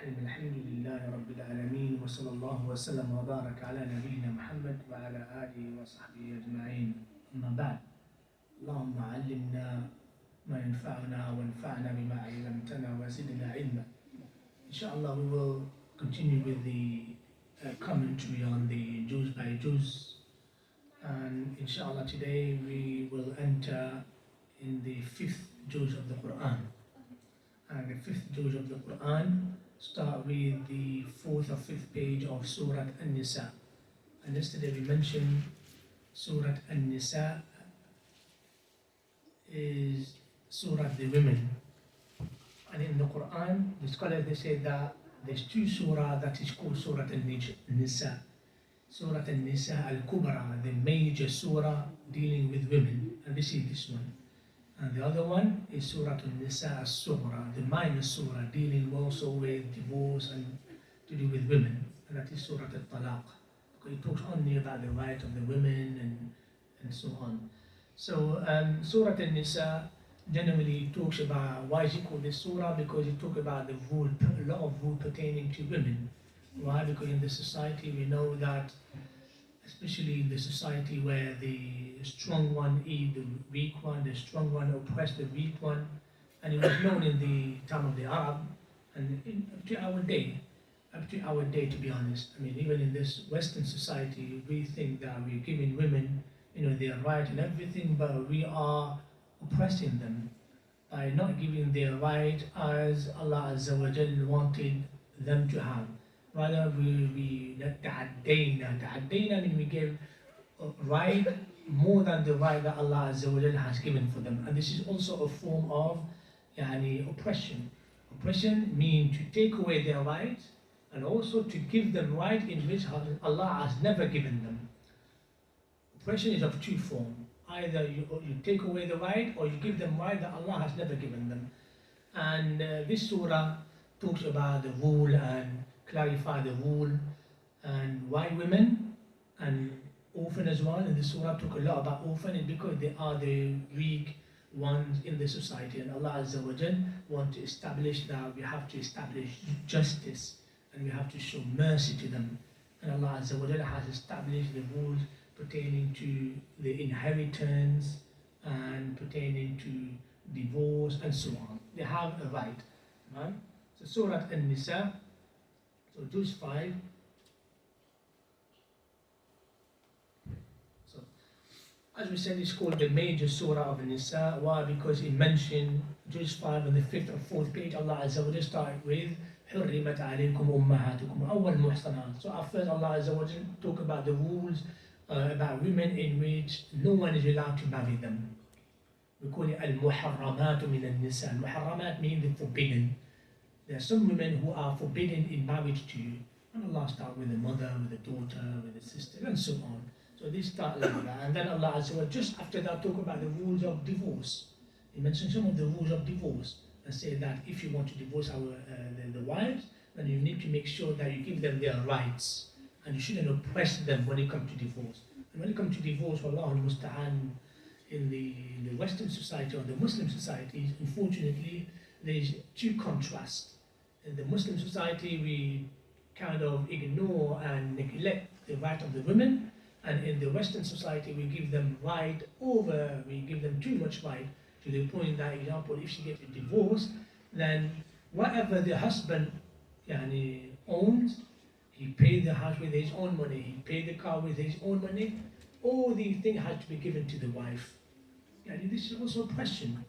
الرحيم الحمد لله رب العالمين وصلى الله وسلم وبارك على نبينا محمد وعلى آله وصحبه أجمعين أما بعد اللهم علمنا ما ينفعنا وانفعنا بما علمتنا وزدنا علما. Inshallah, we will continue with the commentary on the Juz by Juz, and inshallah today we will enter in the fifth Juz of the Qur'an. And the fifth Juz of the Qur'an start with the fourth or fifth page of Surah An-Nisa. And yesterday we mentioned Surah An-Nisa is Surah the women. And in the Quran, the scholars they say that there's two surah that is called Surah An-Nisa. Surah An-Nisa Al-Kubra, the major surah dealing with women, and this is this one. And the other one is Surah An-Nisa Al-Sughra, the minor surah dealing also with divorce and to do with women, and that is Surah Al-Talaq, because it talks only about the right of the women and so on. So Surah An-Nisa generally talks about, why is it called this surah? Because it talks about the rule, a lot of rule pertaining to women. Why? Because in the society we know that, especially in the society where the strong one eat the weak one, the strong one oppress the weak one, and it was known in the time of the Arab, and up to our day to be honest. I mean, even in this Western society, we think that we're giving women, their right and everything, but we are oppressing them by not giving their right as Allah Azza wa Jal wanted them to have. Rather, we ta'addayna means we give right more than the right that Allah Azza wa Jal has given for them. And this is also a form of oppression. Oppression means to take away their rights and also to give them right in which Allah has never given them. Oppression is of two forms. Either you take away the right or you give them right that Allah has never given them. And this surah talks about the rule and clarify the rule and why women and orphan as well. And the surah talk a lot about orphan because they are the weak ones in the society, and Allah Azza wa Jal want to establish that we have to establish justice and we have to show mercy to them. And Allah Azza wa Jal has established the rules pertaining to the inheritance and pertaining to divorce and so on. They have a right. Right? So Surah An-Nisa, so Juz 5. So as we said, it's called the major surah of An-Nisa. Why? Because it mentioned Juz 5 on the 5th or 4th page. Allah Azza wa Jalla started with حرمت عليكم أمهاتكم أول محصنات. So at first Allah Azza wa Jalla talk about the rules about women in which no one is allowed to marry them. We call it al-muharramat min al-nisa. Al-muharramat means the forbidden. There are some women who are forbidden in marriage to you. And Allah starts with the mother, with the daughter, with the sister, and so on. So they start like that. And then Allah Azza wa Jalla just after that talk about the rules of divorce. He mentioned some of the rules of divorce and say that if you want to divorce the wives, then you need to make sure that you give them their rights. And you shouldn't oppress them when it comes to divorce. And when it comes to divorce, Wallahu al-Musta'an, in the Western society or the Muslim societies, unfortunately, there's two contrasts. In the Muslim society, we kind of ignore and neglect the right of the women, and in the Western society, we give them we give them too much right, to the point that, example, if she gets a divorce, then whatever the husband owns, he paid the house with his own money, he paid the car with his own money, all these things had to be given to the wife. This is also oppression.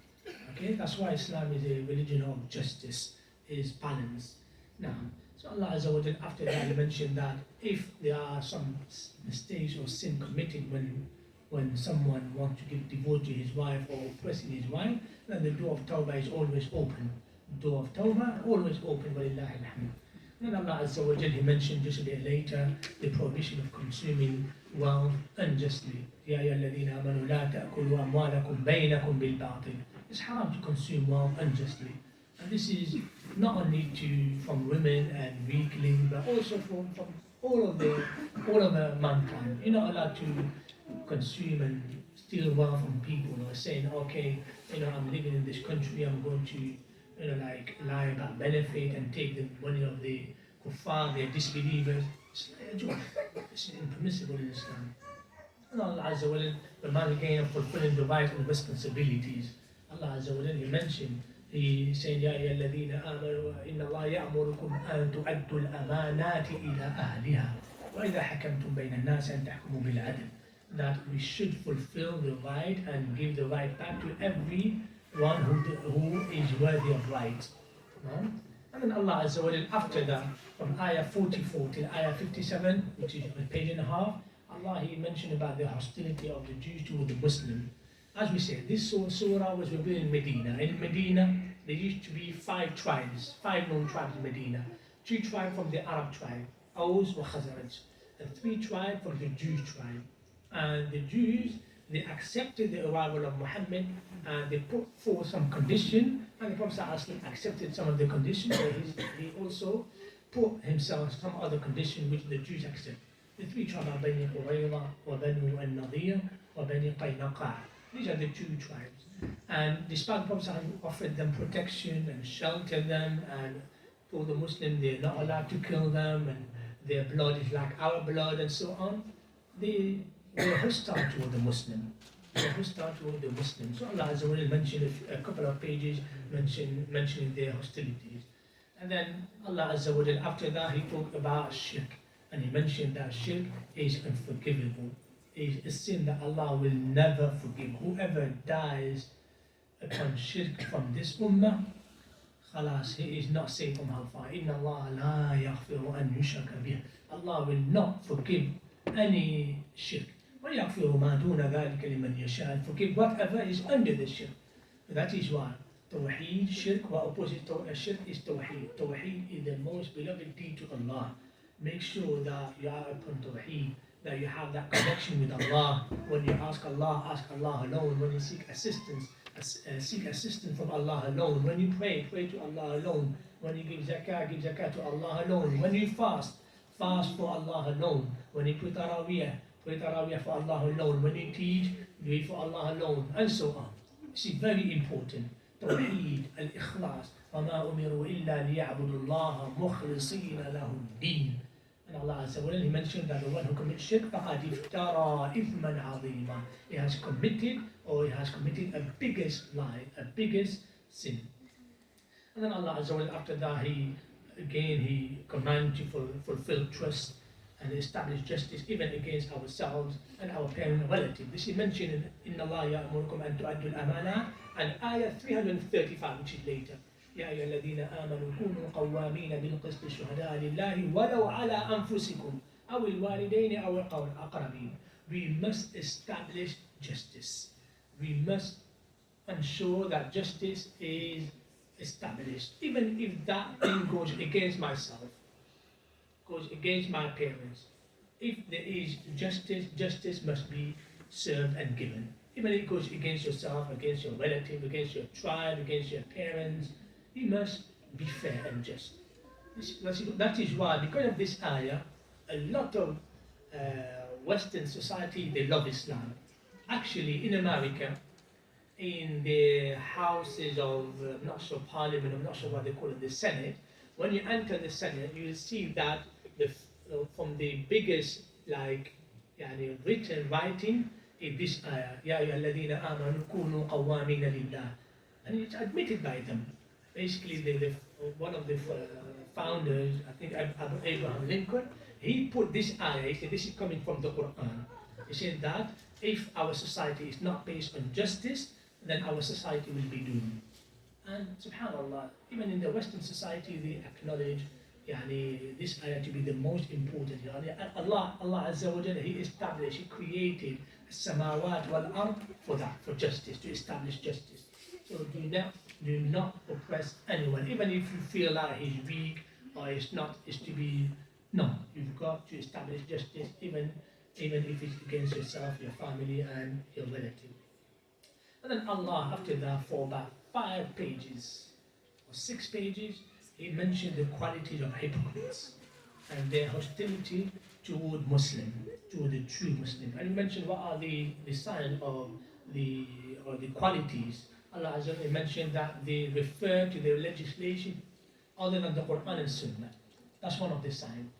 Okay, that's why Islam is a religion of justice, is balance. Now, so Allah Azza wa Jalla after that he mentioned that if there are some mistakes or sin committed when someone wants to give divorce to his wife or oppressing his wife, then the door of Tawbah is always open. The door of Tawbah always open, walillahi alhamd. Then Allah Azza wa Jal, he mentioned just a bit later the prohibition of consuming wealth unjustly. Ya ayyuhalladhina amanu la ta'kulu amwalakum bainakum bil batil. It's haram to consume wealth unjustly. And this is not only from women and weaklings, but also from all of the mankind. You're not allowed to consume and steal wealth from people or saying, okay, I'm living in this country, I'm going to like lie about benefit and take the money of the kuffar, the disbelievers. It's impermissible in Islam. And Allah Azza wa Jal, the man again of fulfilling the rights and responsibilities. Allah Azza wa Jal, He mentioned, He said, Ya ayyuhalladhina amanu, inna Allah ya'murukum an tu'addu al-amanati ila ahliha. Wa idha hakamtum bayna an-nas an tahkumu bil 'adl. That we should fulfill the right and give the right back to everyone who is worthy of right. No? And then Allah Azza wa Jal, after that, from ayah 44 till ayah 57, which is a page and a half, Allah, He mentioned about the hostility of the Jews toward the Muslim. As we said, this surah was revealed in Medina. In Medina, there used to be 5 tribes, 5 known tribes in Medina. 2 tribes from the Arab tribe, Aus wa Khazraj, and 3 tribes from the Jewish tribe. And the Jews, they accepted the arrival of Muhammad, and they put forth some condition, and the Prophet ﷺ accepted some of the conditions, but he also put himself some other condition which the Jews accept. The 3 tribes are Bani Qurayza, wa Banu al-Nadir, wa Bani Qaynaqa. These are the 2 tribes. And despite the Prophet offered them protection and sheltered them, and told the Muslim they're not allowed to kill them, and their blood is like our blood, and so on, they were hostile toward the Muslim. They were hostile toward the Muslims. So Allah Azza wa Jal mentioned a couple of pages mentioning their hostilities. And then Allah Azza wa Jal, after that, He talked about shirk. And He mentioned that shirk is unforgivable. It is a sin that Allah will never forgive. Whoever dies upon shirk from this ummah, khalas, he is not safe from hellfire. Inna Allah la yaghfiru an yushraka bih. Allah will not forgive any shirk. وَيَغْفِرُ مَا دُونَ ذَلِكَ لِمَنْ يَشَاءُ. Forgive whatever is under the shirk. That is why Tawheed, shirk, what opposite to shirk is Tawheed. Tawheed is the most beloved deed to Allah. Make sure that you are upon Tawheed, that you have that connection with Allah. When you ask Allah alone. When you seek assistance from Allah alone. When you pray to Allah alone. When you give zakah to Allah alone. When you fast for Allah alone. When you pray Taraweeh for Allah alone. When you teach, do it for Allah alone, and so on. This is very important. Tawheed, al-ikhlas. وَمَا أُمِرُوا إِلَّا لِيَعْبُدُوا اللَّهَ مُخْلِصِينَ لَهُ الدِّينَ. And Allah Azza wa Jal, He mentioned that the one who commits shirk, فَقَدْ افْتَرَى إِثْمًا عَظِيمًا. He has committed a biggest lie, a biggest sin. And then Allah Azza wa Jal, after that, He commands you to fulfill trust and establish justice even against ourselves and our parent and relative. This is mentioned in Inna Allah ya'murukum an tu'addu al-amana, and ayah 335, which is later. يا أيها الذين آمنوا كونوا قوامين بالقسط شهداء لله ولو على أنفسكم أو الوالدين أو الأقربين. We must establish justice. We must ensure that justice is established, even if that thing goes against myself, goes against my parents. If there is justice must be served and given. Even if it goes against yourself, against your relative, against your tribe, against your parents, you must be fair and just. That is why, because of this ayah, a lot of Western society, they love Islam. Actually, in America, in the houses of, I'm not sure, parliament, I'm not sure what they call it, the Senate, when you enter the Senate, you will see that from the biggest, written writing, is this ayah, Ya ayyuhalladhina amanu kunu qawwamina lillah. And it's admitted by them. Basically, one of the founders, I think Abraham Lincoln, he put this ayah, he said this is coming from the Qur'an. He said that if our society is not based on justice, then our society will be doomed. And subhanAllah, even in the Western society, they acknowledge this ayah to be the most important. Allah Azza wa Jalla, He established, He created samawat wal ard for that, for justice, to establish justice. So do not oppress anyone, even if you feel like he's weak or it's to be. No, you've got to establish justice, even if it's against yourself, your family, and your relative. And then Allah, after that, for about 5 pages or 6 pages, He mentioned the qualities of hypocrites and their hostility toward Muslim, toward the true Muslim. And He mentioned what are the signs of the qualities Allah Azza wa Jalla mentioned that they refer to their legislation other than the Qur'an and Sunnah. That's one of the signs.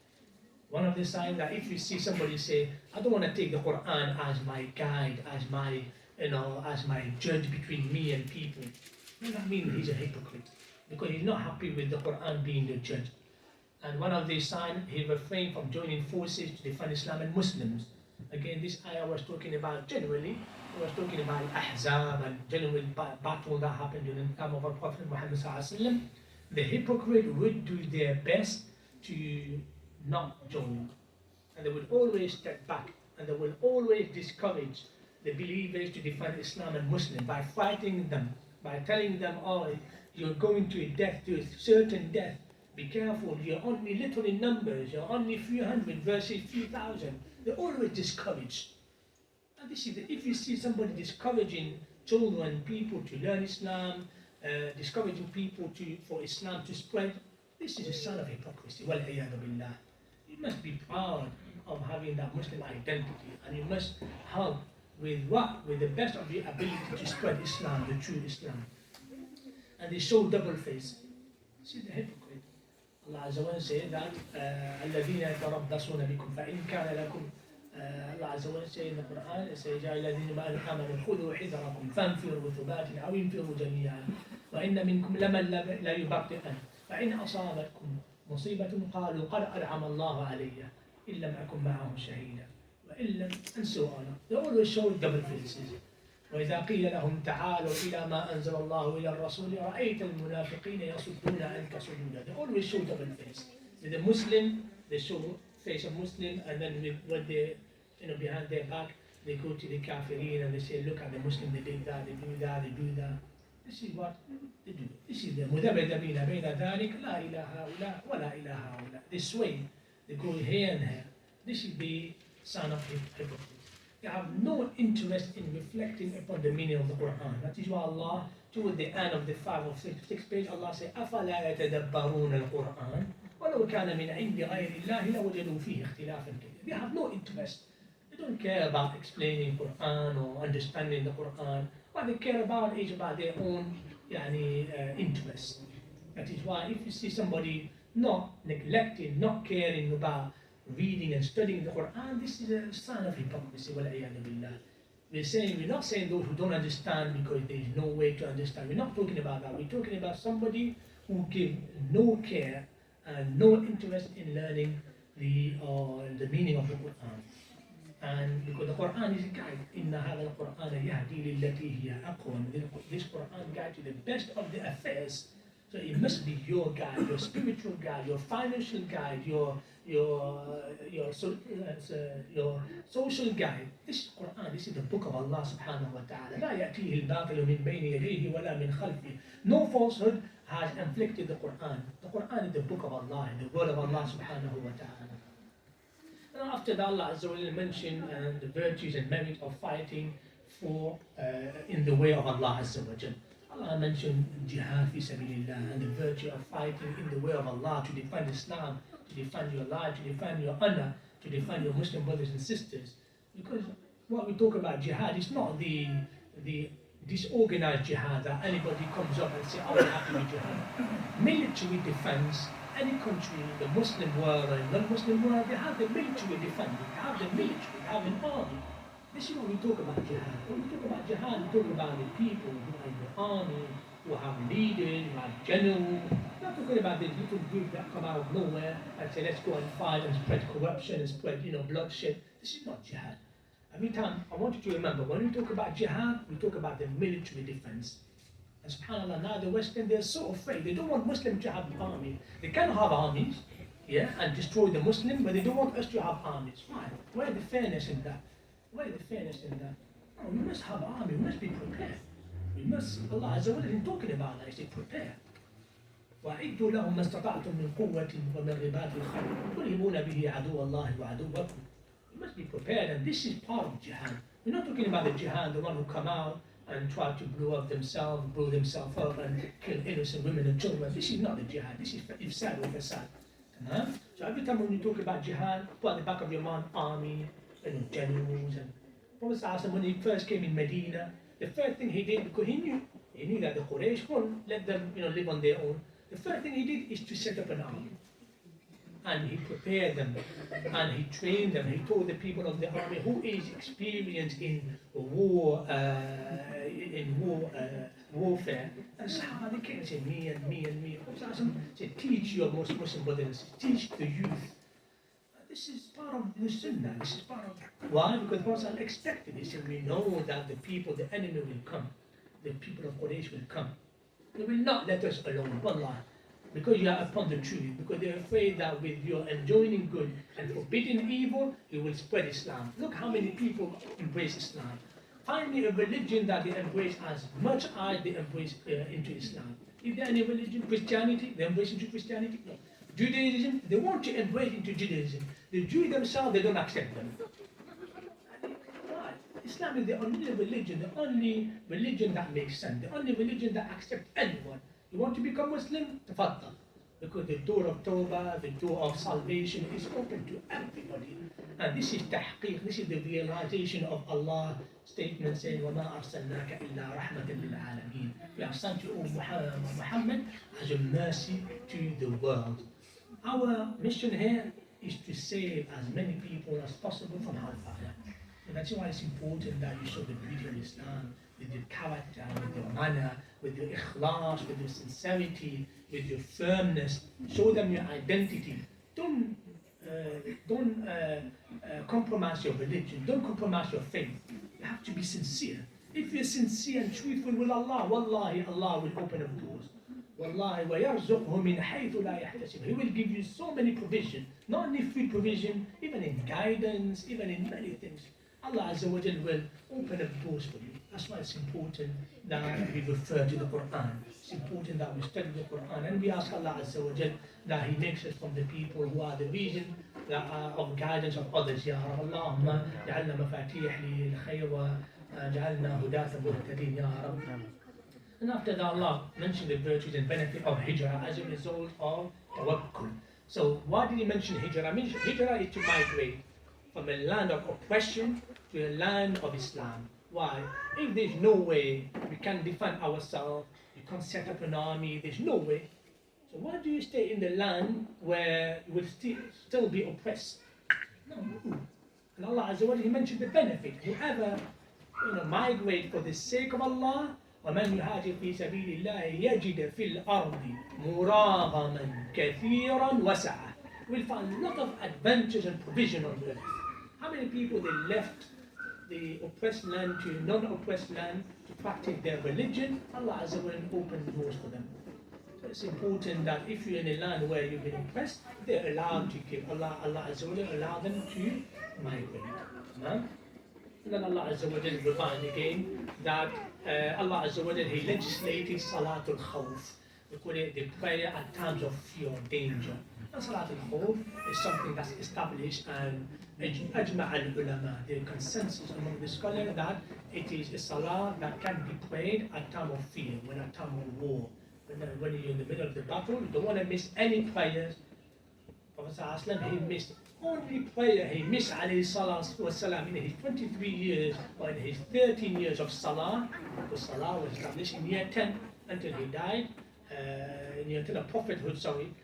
One of the signs that if you see somebody say, I don't want to take the Qur'an as my guide, as my, as my judge between me and people, then that means he's a hypocrite because he's not happy with the Qur'an being the judge. And one of the signs, he refrained from joining forces to defend Islam and Muslims. Again, this ayah was talking about generally, it was talking about Ahzab and general battle that happened during the time of our Prophet Muhammad Sallallahu Alaihi Wasallam. The hypocrite would do their best to not join, and they would always step back, and they will always discourage the believers to defend Islam and Muslim by fighting them, by telling them, oh, you're going to a death, to a certain death, be careful, you're only little in numbers, you're only 300 versus 3,000. They're always discouraged. And this is if you see somebody discouraging children, people to learn Islam, discouraging people for Islam to spread, this is a sign of hypocrisy. Wal-iyadu billah. You must be proud of having that Muslim identity, and you must help with the best of your ability to spread Islam, the true Islam. And they show double face. See the hypocrite. Allah Azza wa Jalla says that الذين يتربصون بكم فإن كان لكم Allah Azza wa Jalla says in the Qur'an, it says يا الذين آمنوا خذوا حذركم فانفروا ثبات أو انفروا جميعا وإن منكم لمن لا يبطئن فإن أصابتكم مصيبة قالوا قد أنعم الله علي إن لم أكن معهم شهيدا وإن لم and so on. They always show double faces. وإذا قيل لهم تعالوا إلى ما أنزل الله إلى الرسول رأيت المنافقين يصدون عنك صدودا. They always show double face. With the Muslim, they show face of Muslim, and then when they, behind their back, they go to the kafirin and they say, look at the Muslim, they did that, they do that, they do that. This is what they do. This is the مذبذبين بين ذلك لا إله هؤلاء ولا إله هؤلاء. They sway, they go here and here. This is the sign of hypocrisy. They have no interest in reflecting upon the meaning of the Qur'an. That is why Allah, toward the end of the 5 or 6 page, Allah says, أَفَلَا يَتَدَبَّرُونَ الْقُرْآنَ وَلَوْ كَانَ مِنْ عِنْدِ غَيْرِ اللَّهِ لَوَجَدُوا فِيهِ اخْتِلَافًا كَثِيرًا. They have no interest. They don't care about explaining Qur'an or understanding the Qur'an. What they care about is about their own interest. That is why if you see somebody not neglecting, not caring about reading and studying the Qur'an, this is a sign of hypocrisy. We're not saying those who don't understand because there is no way to understand. We're not talking about that. We're talking about somebody who gives no care and no interest in learning the meaning of the Qur'an. And because the Qur'an is a guide, إِنَّ هَذَا الْقُرْآنَ يَهْدِي لِلَّتِي هِيَ أَقْوَمُ. This Qur'an guides to the best of the affairs. So it must be your guide, your spiritual guide, your financial guide, your social guide. This Qur'an, this is the book of Allah subhanahu wa ta'ala. لا يأتيه الباطل من بين يديه ولا من خلفه. No falsehood has inflicted the Qur'an. The Qur'an is the book of Allah, the word of Allah subhanahu wa ta'ala. And after that, Allah Azza wa Jalla mentioned the virtues and merit of fighting for in the way of Allah Azza wa Jalla. Allah mentioned jihad fi sabilillah and the virtue of fighting in the way of Allah to defend Islam, to defend your life, to defend your honor, to defend your Muslim brothers and sisters. Because what we talk about jihad is not the disorganized jihad that anybody comes up and says, oh, we have to do jihad. Military defense, any country, the Muslim world and non-Muslim world, they have the military defense, they have the military, they have an army. This is what we talk about jihad. When we talk about jihad, we talk about the people who are in the army, who have leaders, who have generals. We're not talking about this little group that come out of nowhere and say, let's go and fight and spread corruption and spread, bloodshed. This is not jihad. Every time, I want you to remember, when we talk about jihad, we talk about the military defense. And subhanAllah, now the Western, they're so afraid. They don't want Muslims to have armies. They can have armies, and destroy the Muslim, but they don't want us to have armies. Why? Where is the fairness in that? Where is the fairness in that? No, we must have army, we must be prepared. We must, Allah Azza wa Jalla isn't talking about that, He said prepare. وَأَعِدُّوا لَهُمْ مَا اسْتَطَعْتُم مِّن قُوَّةٍ وَمِن رِّبَاطِ الْخَيْلِ تُرْهِبُونَ بِهِ عَدُوَّ اللَّهِ وَعَدُوَّكُمْ. We must be prepared, and this is part of jihad. We're not talking about the jihad, the one who come out and try to blow themselves up and kill innocent women and children. This is not the jihad, this is ifsad or fasad. So every time when you talk about jihad, put at the back of your mind army, generals. And Prophet when he first came in Medina, the first thing he did, because he knew He knew that the Quraysh won't let them, live on their own. The first thing he did is to set up an army. And he prepared them, and he trained them. He told the people of the army who is experienced in warfare. And Sahaba, they came and said, me and me and me. Prophet said, teach your Muslim brothers, teach the youth. This is part of the Sunnah. This is part of why? Because Prophet expected. He said, we know that the people, the enemy will come. The people of Quraysh will come. They will not let us alone. Wallah. Because you are upon the truth, because they're afraid that with your enjoining good and forbidding evil, you will spread Islam. Look how many people embrace Islam. Find me a religion that they embrace as much as they embrace into Islam. Is there any religion? Christianity, they embrace into Christianity? No. Judaism, they want to embrace into Judaism. The Jews themselves, they don't accept them. Islam is the only religion that makes sense, the only religion that accepts anyone. You want to become Muslim? Tafaddal. Because the door of Tawbah, the door of salvation is open to everybody. And this is tahqiq, this is the realization of Allah's statement saying, وَمَا أَرْسَلْنَاكَ إِلَّا رَحْمَةً لِلْعَالَمِينَ. We have sent you, O Muhammad, as a mercy to the world. Our mission here is to save as many people as possible from hellfire. And that's why it's important that you show the beauty of Islam with your character, with your manner, with your ikhlas, with your sincerity, with your firmness. Show them your identity. Don't compromise your religion. Don't compromise your faith. You have to be sincere. If you're sincere and truthful with Allah, wallahi, Allah will open up doors. Wallahi, وَيَرْزُقْهُ مِنْ حَيْثُ لَا يَحْتَسِبُ. He will give you so many provision, not only food provision, even in guidance, even in many things. Allah Azza wa Jal will open up doors for you. That's why it's important that we refer to the Qur'an. It's important that we study the Qur'an, and we ask Allah Azza wa Jal that He makes us from the people who are the reason that are of guidance of others. Ya Rabb, Allahumma ja'alna mafatih li al-khayr wa ja'alna hudata muhtadin, Ya Rabb. And after that, Allah mentioned the virtues and benefit of hijrah as a result of tawakkul. So why did He mention hijrah? Hijrah is to migrate from a land of oppression to a land of Islam. Why? If there's no way we can defend ourselves, you can't set up an army, there's no way. So why do you stay in the land where you will still be oppressed? No. And Allah Azza wa Jalla, He mentioned the benefit. Whoever migrate for the sake of Allah, وَمَنْ يُهَاجِرْ فِي سَبِيلِ اللَّهِ يَجِدْ فِي الْأَرْضِ مُرَاغَمًا كَثِيرًا وَسَعًا. We'll find a lot of adventures and provision on earth. How many people they left the oppressed land to non-oppressed land to practice their religion? Allah Azza wa Jalla opened doors for them. So it's important that if you're in a land where you've been oppressed, they're allowed to give. Allah Azza wa Jalla allow them to migrate. And then Allah Azza wa Jalla remind again that Allah Azza wa Jalla, He legislated Salatul Khawf. We call it the prayer at times of fear or danger. And Salatul Khawf is something that's established and Ajma' al-ulama, the consensus among the scholars that it is a salah that can be prayed at time of fear, when at time of war. When you're in the middle of the battle, you don't want to miss any prayers. Prophet ﷺ, he missed only prayer. He missed alayhi salatu wasalam in his 23 years or in his 13 years of salah. The salah was established in year 10 until he died. Until the prophethood,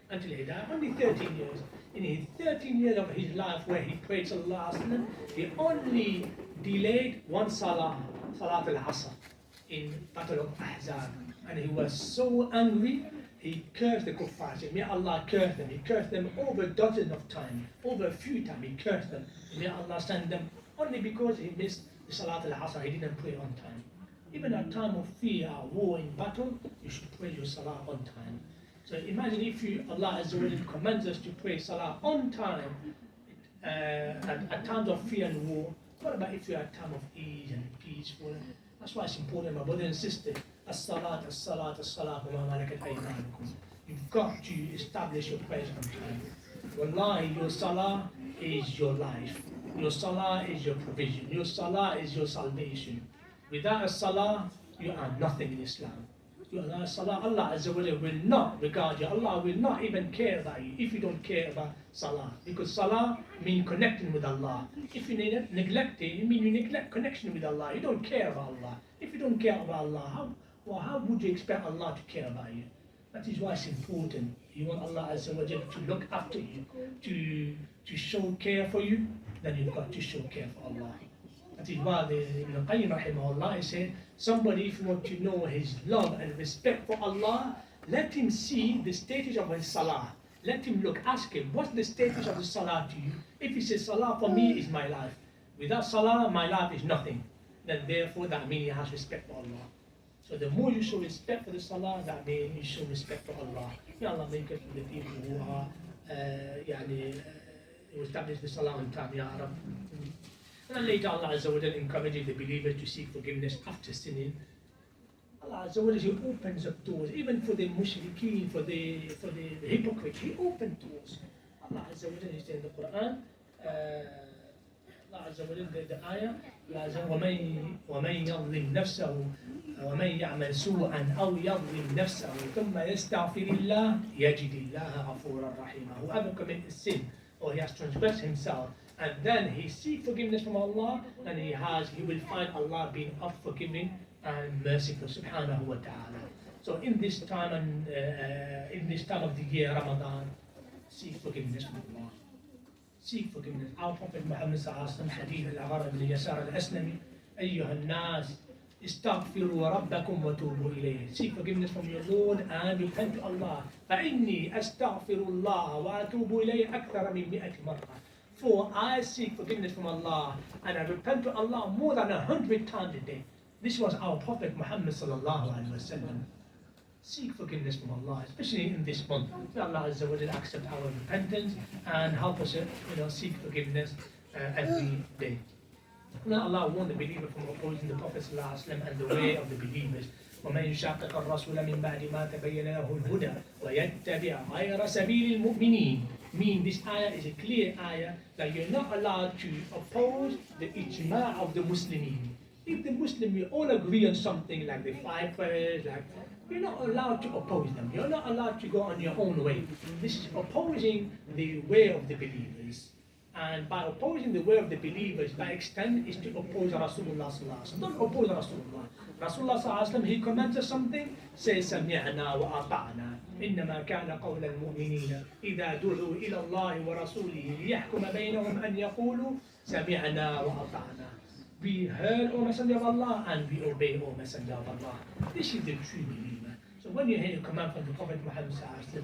until he died, only 13 years. In his 13 years of his life where he prayed Sallallahu Alaihi Wasallam, he only delayed one salah, Salat al-Asr, in Battle of Ahzab. And he was so angry, he cursed the kuffar. He said, may Allah curse them. He cursed them over a dozen of times, over a few times he cursed them. May Allah send them only because he missed the Salat al-Asr, he didn't pray on time. Even at time of fear, war, in battle, you should pray your salah on time. So imagine if Allah Azza wa Jalla commands us to pray salah on time at times of fear and war. What about if you're at time of ease and peaceful? That's why it's important, my brother and sister. As-salat, as-salat, as-salat, wa ma malakat aymanukum. You've got to establish your prayers on time. Wallahi, your salah is your life. Your salah is your provision. Your salah is your salvation. Without a salah, you are nothing in Islam. Without a salah, Allah Azza wa Jalla will not regard you. Allah will not even care about you if you don't care about salah. Because salah means connecting with Allah. If you neglect it, it means you neglect connection with Allah. You don't care about Allah. If you don't care about Allah, Well, how would you expect Allah to care about you? That is why it's important. You want Allah Azza wa Jalla to look after you, to show care for you, then you've got to show care for Allah. That is why Ibn Qayyim rahimahullah said, somebody, if you want to know his love and respect for Allah, let him see the status of his salah. Let him look, ask him, what's the status of the salah to you? If he says, salah for me is my life. Without salah, my life is nothing. Then therefore, that means he has respect for Allah. So the more you show respect for the salah, that means you show respect for Allah. May Allah make us from the people who are, who establish the salah on time, Ya Rab. And then later Allah Azza wa Jalla encourages the believers to seek forgiveness after sinning. Allah Azza wa Jalla opens up doors, even for the mushrikeen, for the hypocrites, He opened doors. Allah Azza wa Jalla says in the Qur'an, Allah Azza wa Jalla, the ayah, وَمَنْ يَظْلِمْ نَفْسَهُ وَمَنْ يَعْمَلْ سُوءًا أَوْ يَظْلِمْ نَفْسَهُ ثُمَّ يَسْتَغْفِرِ اللَّهَ يَجِدِ اللَّهَ غَفُورًا رَحِيمًا. Whoever commits sin or he has transgressed himself, and then he seeks forgiveness from Allah, and he will find Allah being forgiving and merciful, subhanahu wa ta'ala. So in this time of the year, Ramadan, seek forgiveness from Allah. Seek forgiveness. Our Prophet Muhammad sallallahu alaihi wasallam, hadith al-Aghar ibn Yasar al-Aslami, أيها الناس استغفروا ربكم وتوبوا إليه. Seek forgiveness from your Lord and repent to Allah. فإني أستغفر الله وأتوب إليه أكثر من 100 مرة. For I seek forgiveness from Allah and I repent to Allah more than 100 times a day. This was our Prophet Muhammad sallallahu alaihi wasallam. Seek forgiveness from Allah, especially in this month. May Allah Azza wa Jalla accept our repentance and help us, seek forgiveness every day. Now Allah warned the believer from opposing the Prophet sallallahu alaihi wasallam and the way of the believers. وَمَنْ يُشَاقِقَ الرَّسُولَ مِنْ بَعْدِ مَا تَبَيَّنَ لَهُ الْهُدَى وَيَتَّبِعْ غَيْرَ سَبِيلِ الْمُؤْمِنِينَ. Mean this ayah is a clear ayah that you're not allowed to oppose the ijma' of the Muslimin. If the Muslim will all agree on something like the 5 prayers, you're not allowed to oppose them. You're not allowed to go on your own way. This is opposing the way of the believers. And by opposing the way of the believers, by extent, is to oppose Rasulullah sallallahu alaihi wasallam. Don't oppose Rasulullah. Rasulullah sallallahu alaihi wasallam, he commands us something, say سمعنا وأطعنا. إنما كان قول المؤمنين إذا دعوا إلى الله ورسوله ليحكم بينهم أن يقولوا سمعنا وأطعنا. We heard, O Messenger of Allah, and we obey, O Messenger of Allah. This is the true believer. So when you hear a command from the Prophet Muhammad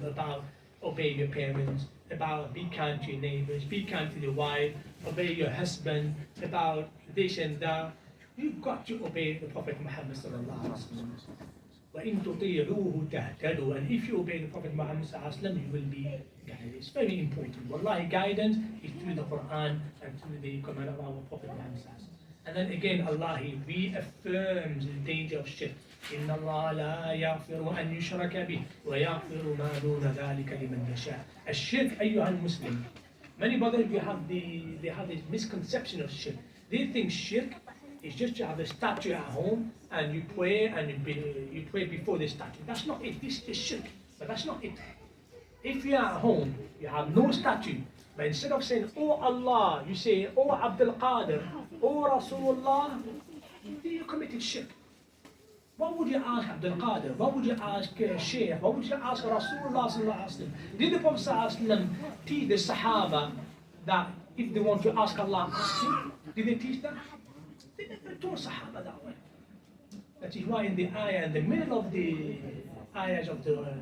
about obey your parents, about be kind to your neighbors, be kind to your wife, obey your husband, about this and that, you've got to obey the Prophet Muhammad sallallahu alaihi wasallam. وَإِن تُطِيعُوهُ تَهْتَدُوا. And if you obey the Prophet Muhammad sallallahu alaihi wasallam, you will be guided. It's very important. Wallahi, guidance is through the Qur'an and through the command of our Prophet Muhammad sallallahu alaihi wasallam. And then again, Allah, He reaffirms the danger of shirk. إِنَّ اللَّهَ لَا يَغْفِرُ أَن يُشْرَكَ بِهِ وَيَغْفِرُ مَا دُونَ ذَلِكَ لِمَنْ يَشَاءُ. الشirk, أيها المسلم. Many brothers, they have this misconception of shirk. They think shirk is just to have a statue at home and you pray and you pray before the statue. That's not it. This is shirk, but that's not it. If you are at home, you have no statue, but instead of saying, "Oh Allah," you say, "Oh Abdul Qadir," "Oh Rasulullah," you committed shirk. What would you ask Abdul Qadir? What would you ask Shaykh? What would you ask Rasulullah sallallahu alaihi wasallam? Did the Prophet sallallahu alaihi wasallam teach the Sahaba that if they want to ask Allah, ask Him? Did they teach that? They never taught Sahaba that way. That is why in the ayah, in the middle of the ayahs of the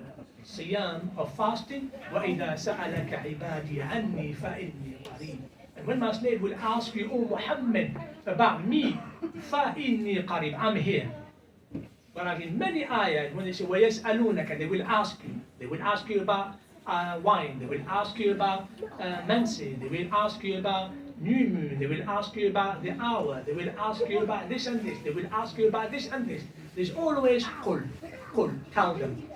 Siyam, of fasting, وَإِذَا سَأَلَكَ عِبَادِي عَنِّي فَإِنِّي قَرِيبٌ. And when my slave will ask you, "Oh Muhammad," about me, فَإِنِّي قَرِيبٌ, I'm here. But in many ayahs, when they say, وَيَسْأَلُونَكَ, they will ask you. They will ask you about wine. They will ask you about Mansi. They will ask you about new moon. They will ask you about the hour. They will ask you about this and this. They will ask you about this and this. There's always qul, tell them.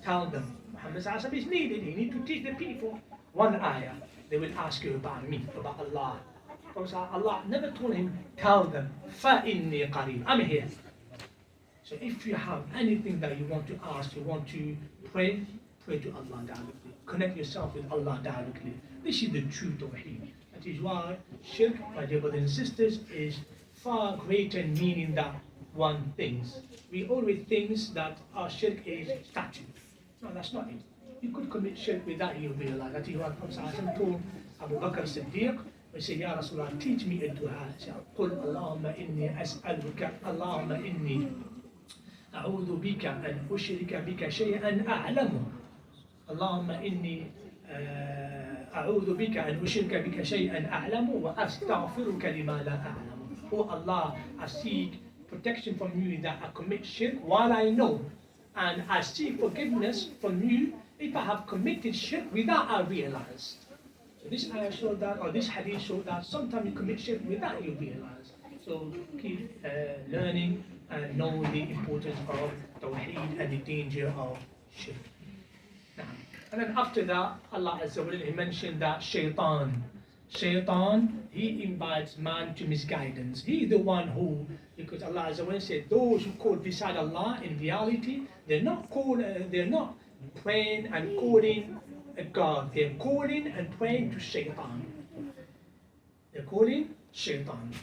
Muhammad sallallahu alaihi wasallam is needed. He needs to teach the people. One ayah, they will ask you about me, about Allah. Allah never told him, tell them, فَإِنِّي قَرِيبٌ, I'm here. So if you have anything that you want to ask, you want to pray to Allah directly. Connect yourself with Allah directly. This is the true Tawheed. That is why shirk, my dear brothers and sisters, is far greater, meaning that one things. We always think that our shirk is statute. No, that's not it. You could commit shirk without you realize that. You have told Abu Bakr Siddiq, we say, Ya Rasulullah, teach me a dua. قل اللهم إني أسألك اللهم إني أعوذ بك أن أشرك بك شيئا أعلمه. اللهم إني أعوذ بك أن أشرك بك شيئا أعلمه وأستغفرك لما لا أعلم. Oh Allah, I seek protection from you that I commit shirk while I know, and I seek forgiveness from you if I have committed shirk without I realize. So this ayah showed that, or this hadith showed that sometimes you commit shirk without you realize. So keep learning and know the importance of tawheed and the danger of shirk. Now, and then after that, Allah Azza wa Jalla, He mentioned that shaitan, he invites man to misguidance. He is the one who, because Allah Azza wa Jalla said, those who call beside Allah, in reality, they're not praying and calling a God. They're calling and praying to shaitan. They're calling shaitan.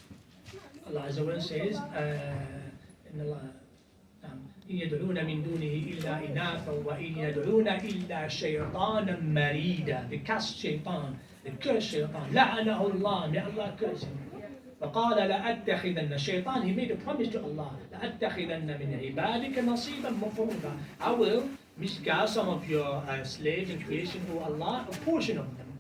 Allah Azza wa Jalla says, إن يدعون من دونه إلا إناثا وإن يدعون إلا شيطانا مريدا. They cast shaitan, they curse shaitan. لعنه الله, may Allah curse him. فقال لأتخذن, shaitan, he made a promise to Allah, لأتخذن من عبادك نصيبا مفروضا. I will misguide some of your slaves in creation, O Allah, a portion of them.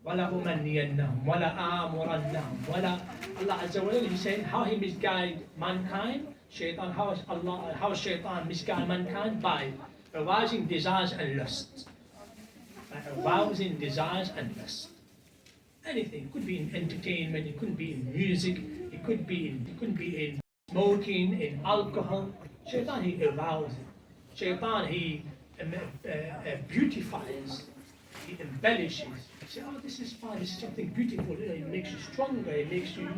ولا أمنينهم ولا آمرنهم ولا. Allah Azza wa Jalla, He said how He misguide mankind. Shaitan, how shaitan misguide mankind? By arousing desires and lust. By arousing desires and lust. Anything. It could be in entertainment, it could be in music, it could be in smoking, in alcohol. Shaitan, he arouses. Shaitan, he beautifies, he embellishes. You say, oh, this is fine, this is something beautiful. It makes you stronger, it makes you,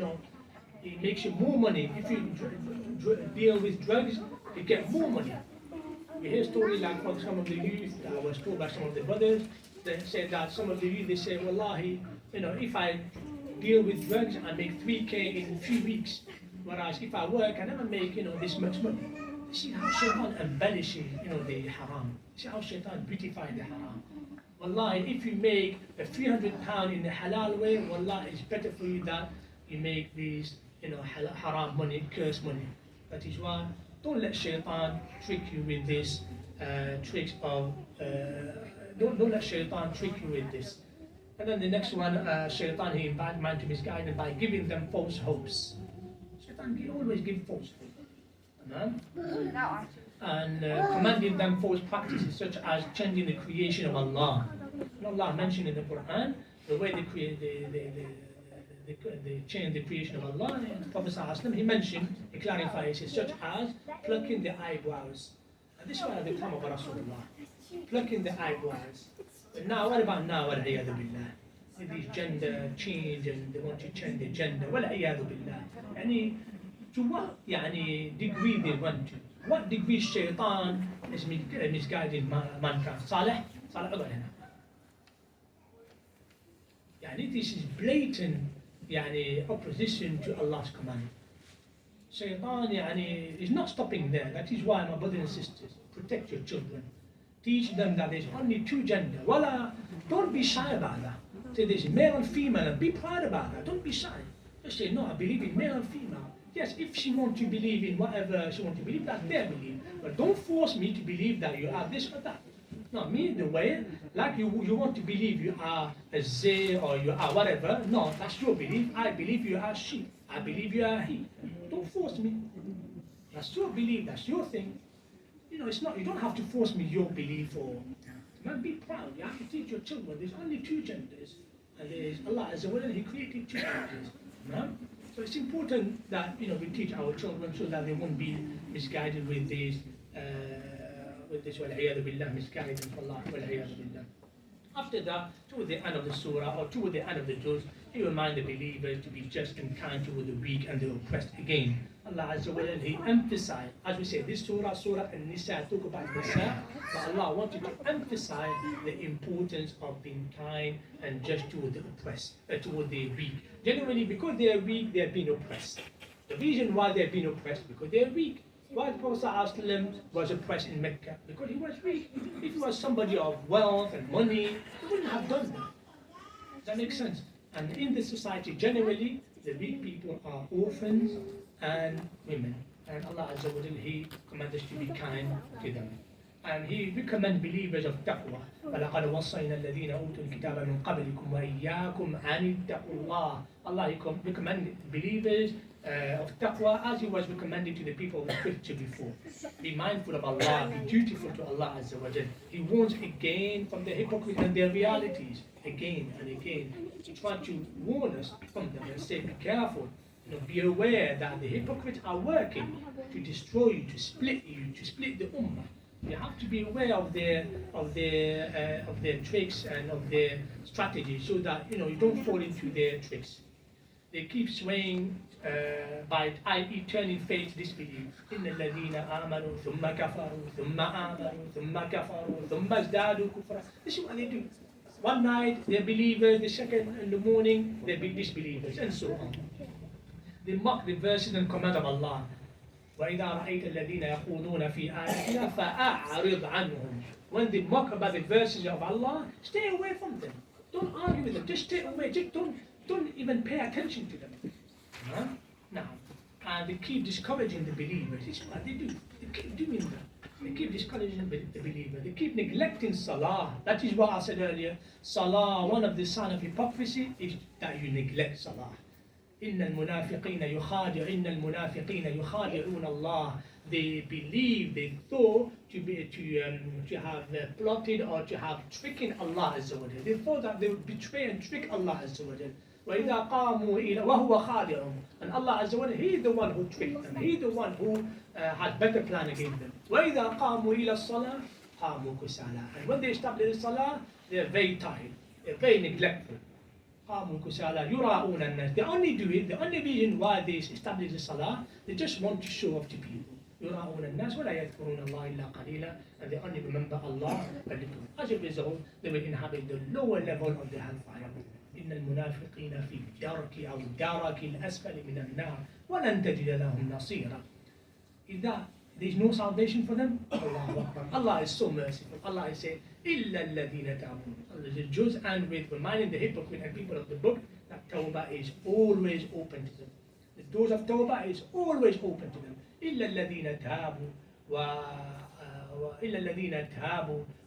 it makes you more money. If you deal with drugs, you get more money. You hear stories like from some of the youth, I was told by some of the brothers, they said that some of the youth, they say, Wallahi, if I deal with drugs, I make 3K in 3 weeks. Whereas if I work, I never make, this much money. You see how shaitan embellishes, the haram. You see how shaitan beautifies the haram. Wallahi, if you make a £300 in the halal way, Wallahi, it's better for you that you make these haram money, curse money. That is why don't let shaitan trick you with this tricks of don't let shaitan trick you with this. And then the next one, shaitan, he invites man to misguide by giving them false hopes. Shaitan always gives false hope. And commanding them false practices such as changing the creation of Allah. And Allah mentioned in the Qur'an the way they create they change the creation of Allah. And the Prophet ﷺ, he mentioned, he clarifies it, such as plucking the eyebrows. And this is why they come of Rasulullah. Plucking the eyebrows. But now, what about now? Wal-iyadu billah. These gender change and they want to change the gender. Wal-iyadu billah. To what degree they want to? What degree shaitan is misguiding mankind? Salih? Salih huna. This is blatant opposition to Allah's command. Shaitan is not stopping there. That is why, my brothers and sisters, protect your children. Teach them that there's only 2 genders. Don't be shy about that. Say there's male and female and be proud about that. Don't be shy. Just say, no, I believe in male and female. Yes, if she wants to believe in whatever she wants to believe, that's their belief. But don't force me to believe that you are this or that. No, me, the way, like you want to believe you are a zay or you are whatever. No, that's your belief. I believe you are she. I believe you are he. Don't force me. That's your belief. That's your thing. It's not. You don't have to force me your belief or. Man, be proud. You have to teach your children. There's only 2 genders, and there's Allah Azza wa Jalla. He created 2 genders. Man? So it's important that we teach our children so that they won't be misguided with this wal-iyadu billah, misguided from Allah, wal-iyadu billah. After that, toward the end of the surah or toward the end of the juz, he reminds the believers to be just and kind toward the weak and the oppressed again. Allah Azza wa Jalla, He emphasized, as we say, this surah An-Nisa, talk about Nisa, but Allah wanted to emphasize the importance of being kind and just toward the oppressed, toward the weak. Generally, because they are weak, they are being oppressed. The reason why they've been oppressed, because they're weak. Why the Prophet ﷺ was oppressed in Mecca? Because he was weak. If he was somebody of wealth and money, he wouldn't have done that. That makes sense. And in this society, generally, the weak people are orphans and women. And Allah Azza wa Jal, He commands us to be kind to them. And He recommends believers of taqwa. وَلَقَدْ وَصَّيْنَا الَّذِينَ أُوتُوا الْكِتَابَ مِنْ قَبْلِكُمْ وَإِيَّاكُمْ أَنِ اتَّقُوا اللَّهَ. Allah He recommended believers of taqwa as He was recommended to the people of the scripture before. Be mindful of Allah, be dutiful to Allah Azza wa Jal. He warns again from the hypocrites and their realities, again and again, to try to warn us from them and say, be careful. Be aware that the hypocrites are working to destroy you, to split the ummah. You have to be aware of their tricks and of their strategies, so that you don't fall into their tricks. They keep swaying by i.e. turning faith to disbelief. إِنَّ الَّذِينَ آمَنُوا ثُمَّ كَفَرُوا ثُمَّ آمَنُوا ثُمَّ كَفَرُوا ثُمَّ ازْدَادُوا كُفْرًا. This is what they do. One night they're believers, the second in the morning they're disbelievers, and so on. They mock the verses and command of Allah. وَإِذَا رَأَيْتَ الَّذِينَ يَخُوضُونَ فِي آيَاتِنَا فَأَعْرِضْ عَنْهُمْ. When they mock about the verses of Allah, stay away from them. Don't argue with them. Just stay away. Just don't even pay attention to them. Huh? Now, and they keep discouraging the believers. This is what they do. They keep doing that. They keep discouraging the believer. They keep neglecting salah. That is what I said earlier. Salah, one of the signs of hypocrisy is that you neglect salah. إن المنافقين يخادعون الله. They believe, they thought to have plotted or to have tricking Allah Azza wa Jal. They thought that they would betray and trick Allah Azza wa Jal. وإذا قاموا إلى وهو خادعهم. And Allah Azza wa Jal, He is the one who tricked them. He is the one who had better plan against them. وإذا قاموا إلى الصلاة قاموا كسالى. And when they establish the salah, they are very tired. They are very neglectful. قاموا كسالى يراؤون الناس. They only do it. The only reason why they establish the salah, they just want to show off to people. يراؤون الناس ولا يذكرون الله إلا قليلا. And they only remember Allah a little. As a result, they will inhabit the lower level of the hellfire. إن المنافقين في الدرك أو الدرك الأسفل من النار ولن تجد لهم نصيرا. Is that there is no salvation for them? Allahu Akbar. Allah is so merciful. Allah is saying, إِلَّا الَّذِينَ تَابُوا. The Jews and with reminding the hypocrite and people of the book that Tawbah is always open to them. The doors of Tawbah is always open to them. إِلَّا الَّذِينَ تَابُوا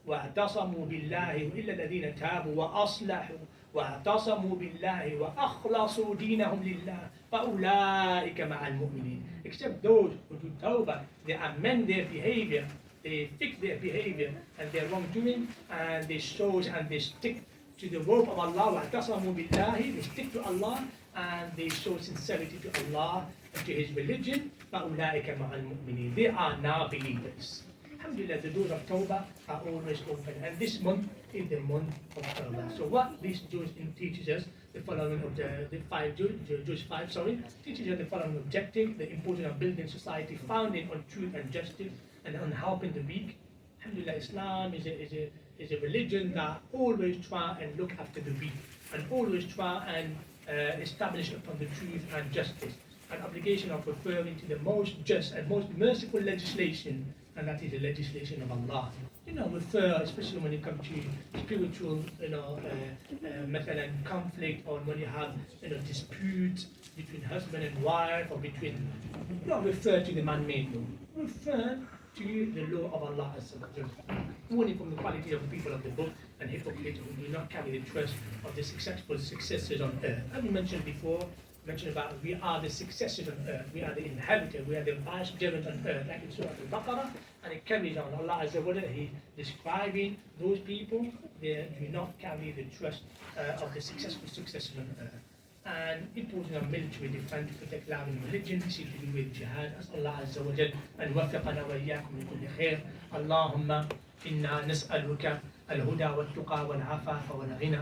وَاعْتَصَمُوا بِاللَّهِ وإلا الذين تابوا وأصلحوا واعتصموا بالله وأخلصوا دينهم لله فأولئك مع المؤمنين. Except those who do tawbah, they amend their behavior, they fix their behavior and their wrongdoing, and they show and they stick to the rope of Allah. واعتصموا بالله, they stick to Allah and they show sincerity to Allah and to His religion. فأولئك مع المؤمنين. They are now believers. Alhamdulillah, the doors of Tawbah are always open, and this month is the month of Tawbah. So what this Jews teaches us, the following of the Jewish 5, teaches us the following objective: the importance of building society founded on truth and justice and on helping the weak. Alhamdulillah, Islam is a religion that always try and look after the weak, and always try and establish upon the truth and justice. An obligation of referring to the most just and most merciful legislation, and that is the legislation of Allah. Refer, especially when it comes to spiritual, conflict, or when you have, disputes between husband and wife, or between, refer to the man-made law. Refer to the law of Allah warning from the quality of the people of the book and hypocrites who do not carry the trust of the successful successors on earth. As we mentioned before, about we are the successors on earth, we are the inhabitants, we are the vicegerents on earth, like in Surah Al-Baqarah, and it carries on. Allah Azza wa Jalla, He describing those people, they do not carry the trust of the successful successors on earth. And importance of military defense to protect life and religion, this is to do with jihad. As Allah Azza wa Jalla, and وفقنا وإياكم لكل خير. اللهم إنا نسألك الهدى والتقى والعفاف والغنى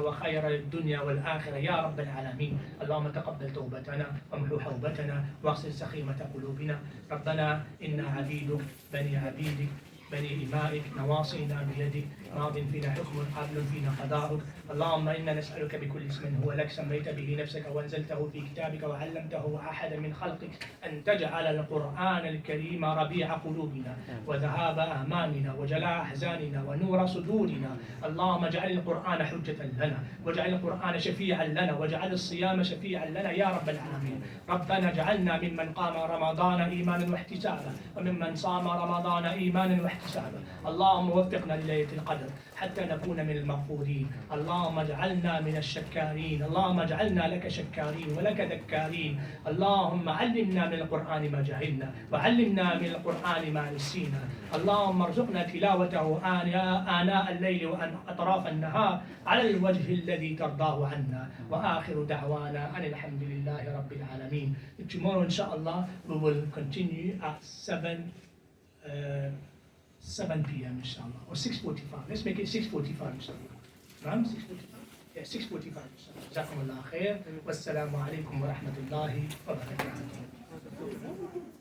وخير الدنيا والآخرة يا رب العالمين. اللهم تقبل توبتنا وامحو حوبتنا واغسل سخيمة قلوبنا. ربنا إنا عبيدك بني عبيدك بني إمائك نواصينا بيدك ماض فينا حكمك عدل فينا قضاؤك. اللهم إنا نسألك بكل اسم هو لك سميت به نفسك وأنزلته في كتابك وعلمته أحدا من خلقك أن تجعل القرآن الكريم ربيع قلوبنا وذهاب أهمامنا وجلاء أحزاننا ونور صدورنا. اللهم اجعل القرآن حجة لنا، واجعل القرآن شفيعا لنا، واجعل الصيام شفيعا لنا يا رب العالمين. ربنا اجعلنا ممن قام رمضان إيمانا واحتسابا وممن صام رمضان إيمانا واحتسابا. اللهم وفقنا لليلة القدر حتى نكون من المغفورين. اللهم اجعلنا من الشكارين، اللهم اجعلنا لك شكارين ولك ذكارين. اللهم علمنا من القرآن ما جهلنا وعلمنا من القرآن ما نسينا. اللهم ارزقنا تلاوته آناء الليل وأطراف النهار على الوجه الذي ترضاه عنا. وآخر دعوانا أن الحمد لله رب العالمين. Tomorrow inshallah we will continue at 7 p.m. inshallah, or 6:45. Let's make it 6:45 inshallah. Ram, 6:45? Yeah, 6:45 inshallah. Jazakumullah khair. Wassalamu alaikum wa rahmatullahi wa barakatuh.